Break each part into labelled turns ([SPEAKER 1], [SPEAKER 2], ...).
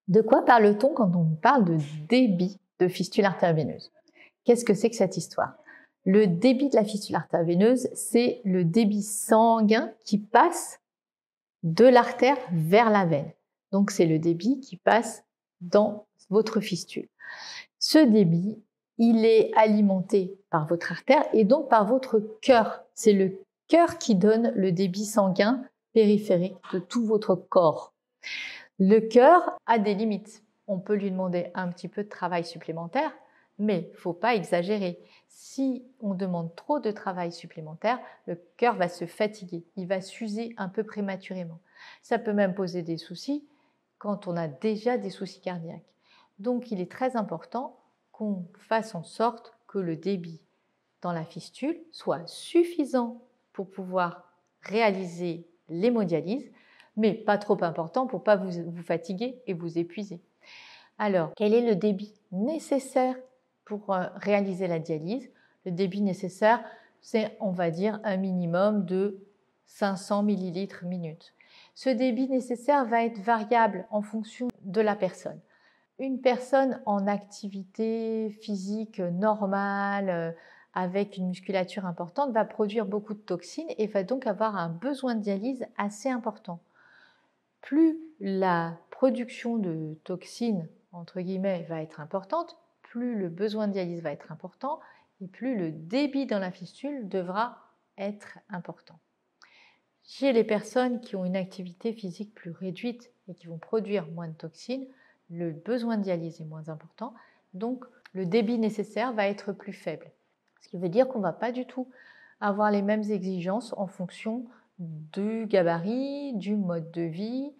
[SPEAKER 1] De quoi parle-t-on quand on parle de débit de fistule artério-veineuse? Qu'est-ce que c'est que cette histoire? Le débit de la fistule artério-veineuse, c'est le débit sanguin qui passe de l'artère vers la veine. Donc, c'est le débit qui passe dans votre fistule. Ce débit, il est alimenté par votre artère et donc par votre cœur. C'est le cœur qui donne le débit sanguin périphérique de tout votre corps. Le cœur a des limites. On peut lui demander un petit peu de travail supplémentaire, mais il ne faut pas exagérer. Si on demande trop de travail supplémentaire, le cœur va se fatiguer, il va s'user un peu prématurément. Ça peut même poser des soucis quand on a déjà des soucis cardiaques. Donc il est très important qu'on fasse en sorte que le débit dans la fistule soit suffisant pour pouvoir réaliser l'hémodialyse, mais pas trop important pour ne pas vous fatiguer et vous épuiser. Alors, quel est le débit nécessaire pour réaliser la dialyse? Le débit nécessaire, c'est, on va dire, un minimum de 500 ml minute. Ce débit nécessaire va être variable en fonction de la personne. Une personne en activité physique normale, avec une musculature importante, va produire beaucoup de toxines et va donc avoir un besoin de dialyse assez important. Plus la production de toxines, entre guillemets, va être importante, plus le besoin de dialyse va être important et plus le débit dans la fistule devra être important. Chez les personnes qui ont une activité physique plus réduite et qui vont produire moins de toxines, le besoin de dialyse est moins important, donc le débit nécessaire va être plus faible. Ce qui veut dire qu'on ne va pas du tout avoir les mêmes exigences en fonction du gabarit, du mode de vie,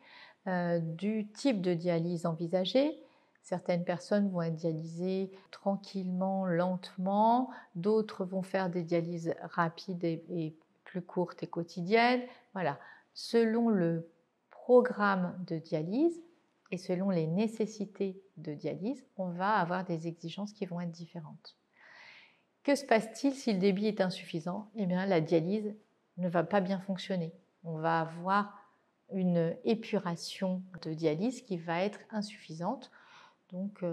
[SPEAKER 1] du type de dialyse envisagé. Certaines personnes vont être dialysées tranquillement, lentement, d'autres vont faire des dialyses rapides et plus courtes et quotidiennes. Voilà, selon le programme de dialyse et selon les nécessités de dialyse, on va avoir des exigences qui vont être différentes. Que se passe-t-il si le débit est insuffisant? Eh bien, la dialyse ne va pas bien fonctionner. On va avoir une épuration de dialyse qui va être insuffisante. Donc,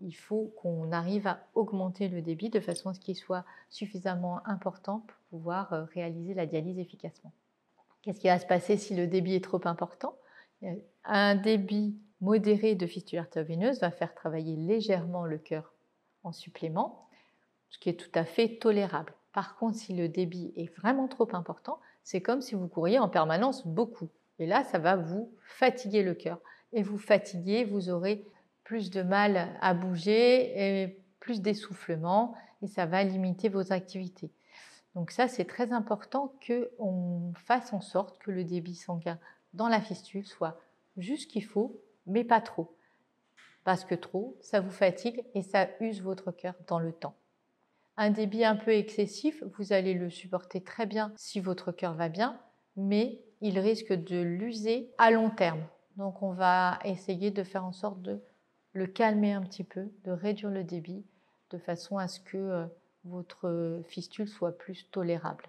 [SPEAKER 1] il faut qu'on arrive à augmenter le débit de façon à ce qu'il soit suffisamment important pour pouvoir réaliser la dialyse efficacement. Qu'est-ce qui va se passer si le débit est trop important? Un débit modéré de fistule artério-veineuse va faire travailler légèrement le cœur en supplément, ce qui est tout à fait tolérable. Par contre, si le débit est vraiment trop important, c'est comme si vous couriez en permanence beaucoup. Et là, ça va vous fatiguer le cœur. Et vous fatiguer, vous aurez plus de mal à bouger et plus d'essoufflement et ça va limiter vos activités. Donc ça, c'est très important qu'on fasse en sorte que le débit sanguin dans la fistule soit juste ce qu'il faut, mais pas trop. Parce que trop, ça vous fatigue et ça use votre cœur dans le temps. Un débit un peu excessif, vous allez le supporter très bien si votre cœur va bien, mais il risque de l'user à long terme. Donc on va essayer de faire en sorte de le calmer un petit peu, de réduire le débit de façon à ce que votre fistule soit plus tolérable.